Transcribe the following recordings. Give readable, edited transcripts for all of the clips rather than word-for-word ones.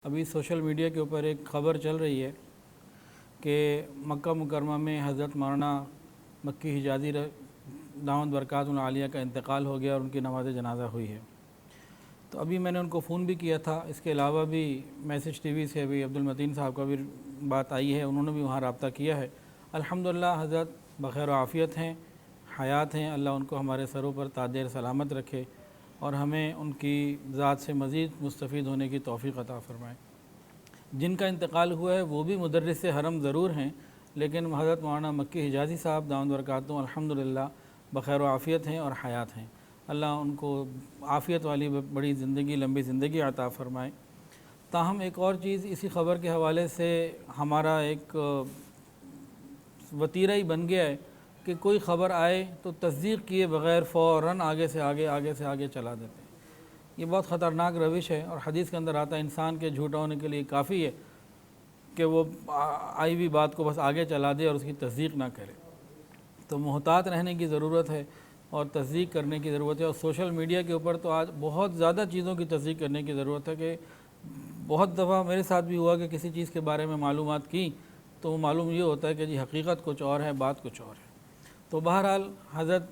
ابھی social media کے اوپر ایک خبر چل رہی ہے کہ مکہ مکرمہ میں حضرت مولانا مکی حجازی دامت برکاتہ العالیہ کا انتقال ہو گیا اور ان کی نماز جنازہ ہوئی ہے۔ تو ابھی میں نے ان کو فون بھی کیا تھا، اس کے علاوہ بھی میسج ٹی وی سے ابھی عبدالمتین صاحب کا بھی بات آئی ہے، انہوں نے بھی وہاں رابطہ کیا ہے۔ الحمدللہ حضرت بخیر و عافیت ہیں، حیات ہیں، اللہ ان کو ہمارے سروں پر تاج سلامت رکھے اور ہمیں ان کی ذات سے مزید مستفید ہونے کی توفیق عطا فرمائے۔ جن کا انتقال ہوا ہے وہ بھی مدرس حرم ضرور ہیں، لیکن حضرت مولانا مکی حجازی صاحب دامت برکاتہ الحمدللہ بخیر و عافیت ہیں اور حیات ہیں۔ اللہ ان کو عافیت والی بڑی زندگی، لمبی زندگی عطا فرمائے۔ تاہم ایک اور چیز اسی خبر کے حوالے سے ہمارا ایک وتیرہ ہی بن گیا ہے کہ کوئی خبر آئے تو تصدیق کیے بغیر فوراً آگے سے آگے چلا دیتے ہیں۔ یہ بہت خطرناک روش ہے اور حدیث کے اندر آتا ہے انسان کے جھوٹا ہونے کے لیے کافی ہے کہ وہ آئی ہوئی بات کو بس آگے چلا دے اور اس کی تصدیق نہ کرے۔ تو محتاط رہنے کی ضرورت ہے اور تصدیق کرنے کی ضرورت ہے، اور سوشل میڈیا کے اوپر تو آج بہت زیادہ چیزوں کی تصدیق کرنے کی ضرورت ہے کہ بہت دفعہ میرے ساتھ بھی ہوا کہ کسی چیز کے بارے میں معلومات کی تو معلوم یہ ہوتا ہے کہ جی حقیقت کچھ اور ہے، بات کچھ اور ہے۔ تو بہرحال حضرت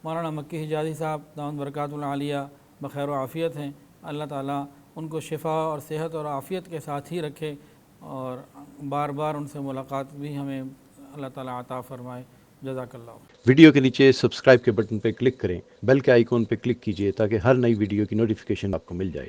مولانا مکی حجازی صاحب دامت برکاتہ العالیہ بخیر و عافیت ہیں، اللہ تعالیٰ ان کو شفا اور صحت اور عافیت کے ساتھ ہی رکھے اور بار بار ان سے ملاقات بھی ہمیں اللہ تعالیٰ عطا فرمائے۔ جزاک اللہ۔ ویڈیو کے نیچے سبسکرائب کے بٹن پہ کلک کریں، بیل کے آئیکن پہ کلک کیجئے تاکہ ہر نئی ویڈیو کی نوٹیفیکیشن آپ کو مل جائے۔